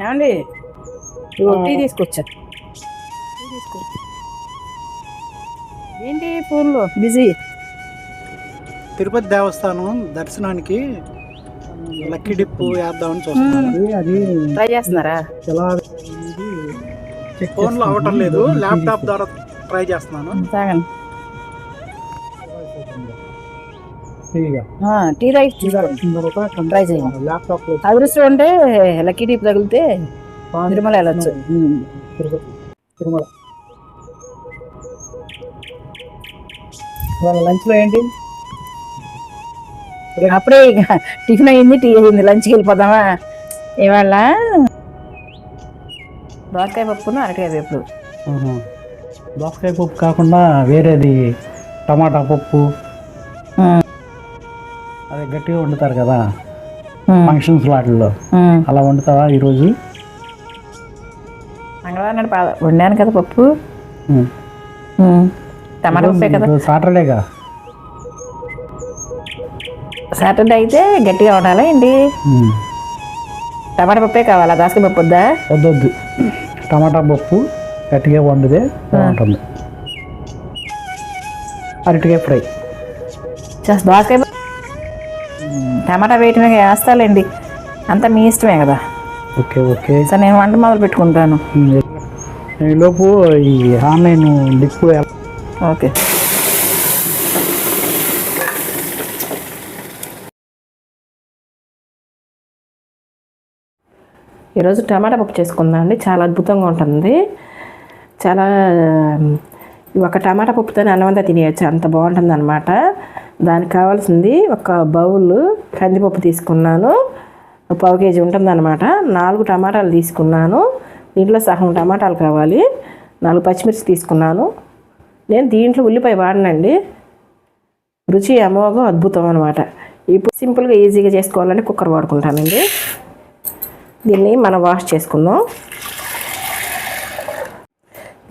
ఏమండి టీ తీసుకొచ్చా. ఏంటి ఫోన్లో బిజీ? తిరుపతి దేవస్థానం దర్శనానికి లక్కీ డిప్ వేద్దామని చూస్తున్నాను. అది ట్రై చేస్తున్నారా? ఫోన్లో అవటం లేదు, ల్యాప్టాప్ ద్వారా ట్రై చేస్తున్నాను. తాగండి. టీ రైస్ ట్రై చేయండి. అదృష్టం అంటే లక్కీ డిప్ తగిలితే తిరుమల వెళ్ళొచ్చు. తిరుమల లంచ్లో ఏంటి? అప్పుడే టిఫిన్ అయ్యింది, టీ అయ్యింది, లంచ్కి వెళ్ళిపోదామా? ఇవాళ దోసకాయ పప్పును అరటికాయ వేపుడు. దోసకాయ పప్పు కాకుండా వేరేది టమాటా పప్పు అదే గట్టిగా వండుతారు కదా ఫంక్షన్స్ వాటిల్లో, అలా వండుతావా ఈరోజు? మంగళవారం వండాను కదా పప్పు, టమాటా పప్పే కదా. సాటర్డేగా, సాటర్డే అయితే గట్టిగా వండాలా ఏంటి? టమాటా పప్పే కావాలా? దోసకాయ పప్పు వద్దా? వద్దొద్దు, టమాటా పప్పు గట్టిగా వండితే బాగుంటుంది. అరటికాయ ఫ్రై దోసకాయ టమాటా వేయటమే వేస్తాలేండి, అంతా మీ ఇష్టమే కదా. ఓకే ఓకే సార్ నేను వంట మొదలు పెట్టుకుంటాను. ఈలోపు ఈ ఆన్లైన్ డిప్. ఓకే. ఈరోజు టమాటా పప్పు చేసుకుందాం అండి, చాలా అద్భుతంగా ఉంటుంది. చాలా ఒక టమాటా పప్పుతో అన్నమంతా తినేయచ్చు, అంత బాగుంటుంది అనమాట. దానికి కావాల్సింది ఒక బౌల్ కందిపప్పు తీసుకున్నాను, 1/2 కేజీ ఉంటుందన్నమాట. 4 టమాటాలు తీసుకున్నాను, దీంట్లో సగం టమాటాలు కావాలి. 4 పచ్చిమిర్చి తీసుకున్నాను. నేను దీంట్లో ఉల్లిపాయ వాడనండి, రుచి అమోఘం అద్భుతం అనమాట. ఇప్పుడు సింపుల్గా ఈజీగా చేసుకోవాలంటే కుక్కర్ వాడుకుంటానండి. దీన్ని మనం వాష్ చేసుకుందాం.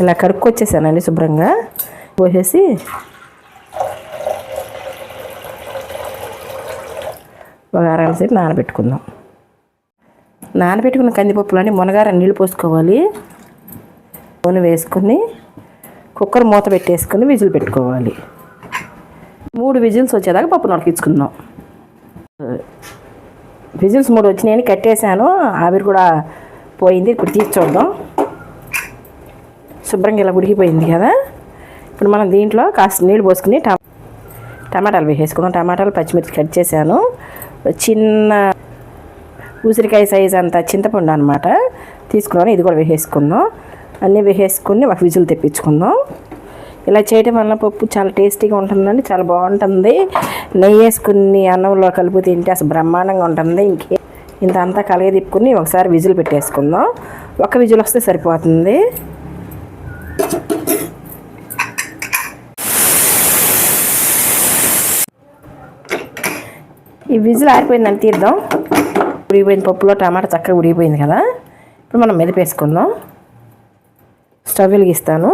ఇలా కడుక్కొచ్చేసానండి శుభ్రంగా, పోసేసి ఒక అరగంటసేపు నానబెట్టుకుందాం. నానబెట్టుకున్న కందిపప్పులని మునగార నీళ్ళు పోసుకోవాలి. నూనె వేసుకొని కుక్కర్ మూత పెట్టేసుకొని విజిల్ పెట్టుకోవాలి. 3 విజిల్స్ వచ్చేదాకా పప్పు ఉడికించుకుందాం. విజిల్స్ 3 వచ్చినాయని కట్టేశాను, ఆవిరి కూడా పోయింది. ఇప్పుడు తీసి చూద్దాం. శుభ్రంగా ఇలా ఉడికిపోయింది కదా. ఇప్పుడు మనం దీంట్లో కాస్త నీళ్ళు పోసుకుని టమాటాలు వేసేసుకుందాం. టమాటాలు పచ్చిమిర్చి కట్ చేశాను. చిన్న ఉసిరికాయ సైజ్ అంత చింతపండు అనమాట తీసుకున్నాను, ఇది కూడా వేసేసుకుందాం. అన్నీ వేసేసుకుని ఒక విజిల్ తెప్పించుకుందాం. ఇలా చేయడం వల్ల పప్పు చాలా టేస్టీగా ఉంటుందండి, చాలా బాగుంటుంది. నెయ్యి వేసుకుని అన్నంలో కలుపు తింటే అసలు బ్రహ్మాండంగా ఉంటుంది. ఇంత అంతా కలిగి తిప్పుకుని ఒకసారి విజిల్ పెట్టేసుకుందాం. ఒక విజిల్ వస్తే సరిపోతుంది. ఈ విజిల్ ఆరిపోయిందని తీద్దాం. ఉడిగిపోయింది, పప్పులో టమాటా చక్కగా ఉడిగిపోయింది కదా. ఇప్పుడు మనం మెదిపేసుకుందాం. స్టవ్ వెలిగిస్తాను.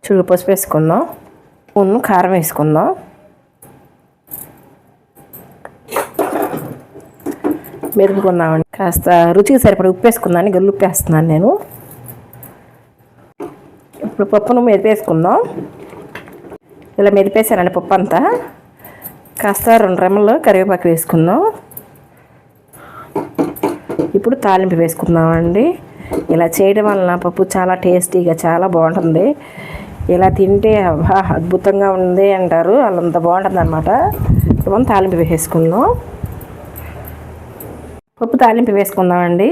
చూడు, పసుపు వేసుకుందాం, కారం వేసుకుందాం, మెదుపుకుందామండి. కాస్త రుచికి సరిపడ ఉప్పు వేసుకుందామని గల్లు ఉప్పు వేస్తున్నాను నేను. ఇప్పుడు పప్పును మెదిపేసుకుందాం. ఇలా మెదిపేసానండి పప్పు అంతా. కాస్త 2 రెమ్మలు కరివేపాకు వేసుకుందాం. ఇప్పుడు తాలింపు వేసుకుందామండి. ఇలా చేయడం వలన పప్పు చాలా టేస్టీగా చాలా బాగుంటుంది. ఇలా తింటే అబ్బా అద్భుతంగా ఉంది అంటారు, అంత బాగుంటుంది అనమాట. ఇప్పుడు మనం తాలింపు వేసుకుందాం. పప్పు తాలింపు వేసుకుందామండి.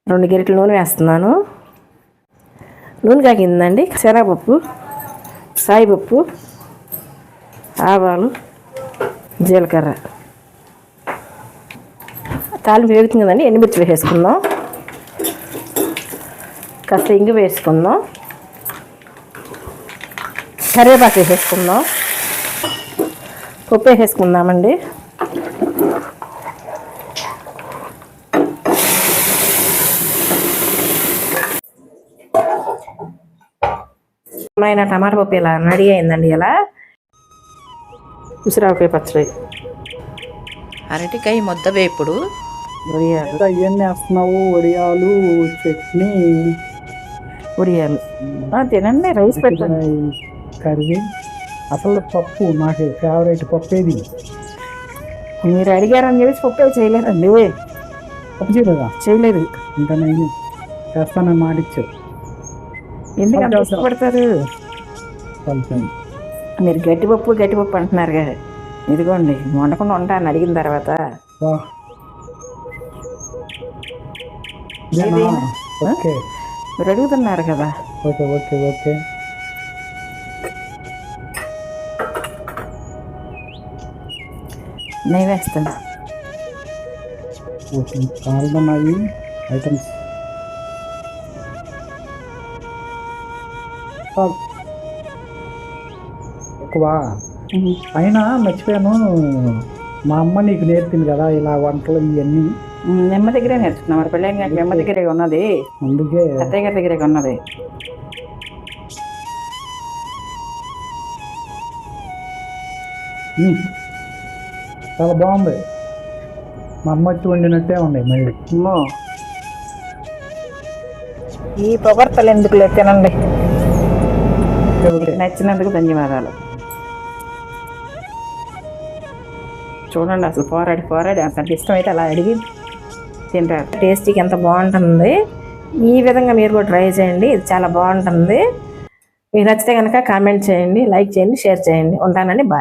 2 గరిటెల నూనె వేస్తున్నాను. నూనె కాగిందండి. శనగపప్పు, సాయిపప్పు, ఆవాలు, జీలకర్ర, తాలింపు వేగుతుంది కదండి. ఎండుమిర్చి వేసేసుకుందాం. కాస్త ఇంగు వేసుకుందాం. కరివేపాకు వేసేసుకుందాం. పప్పు వేసేసుకుందామండి. టమాటా పప్పు ఇలా రెడీ అయిందండి. ఇలా ఉసిరావకాయ పచ్చడి, అరటికాయ ముద్ద వేపుడు, వడియాలు ఇంకా ఇవన్నీ వేస్తున్నావు, వడియాలు, చట్నీ, వడియాలు తినండి, రైస్ పెట్టండి. కర్రీ. అసలు పప్పు నాకు ఫేవరెట్ పప్పు ఏది? మీరు అడిగారని చెప్పేసి పప్పు చేయలేరండి. పప్పు చేయలేదా? చేయలేదు. ఇంకా నేను చేస్తానని మాటిచ్చు. ఎందుకు అంత ఇష్టపడతారు? కొంచెం మీరు గట్టిపప్పు అంటున్నారు కదా, ఇదిగోండి వండకుండా ఉంటాను అడిగిన తర్వాత. వా. ఏది? ఓకే మీరు అడుగుతున్నారు కదా. Okay okay okay. నెయ్యి వేస్తాను. కావాలన్నాయి ఐటమ్స్. ఎక్కువ అయినా మర్చిపోయాను, మా అమ్మ నీకు నేర్పింది కదా ఇలా వంటలు ఇవన్నీ. నిమ్మ దగ్గరే నేర్చుకున్నాం. మరి పెళ్ళైన గారికి నిమ్మ దగ్గరే ఉన్నది, అందుకే అత్తయ్య గారి దగ్గరే ఉన్నది. చాలా బాగుంది. మా అమ్మ వచ్చి వండినట్టే ఉంది మళ్ళీ. అమ్మో, ఈ పొగర్తలు ఎందుకు తినండి. మీకు నచ్చినందుకు ధన్యవాదాలు. చూడండి, అసలు పోరాడి అంత ఇష్టం అయితే అలా అడిగి తింటారు. టేస్టీకి ఎంత బాగుంటుంది. ఈ విధంగా మీరు కూడా ట్రై చేయండి, ఇది చాలా బాగుంటుంది. మీకు నచ్చితే కనుక కామెంట్ చేయండి, లైక్ చేయండి, షేర్ చేయండి. ఉంటానండి, బాయ్.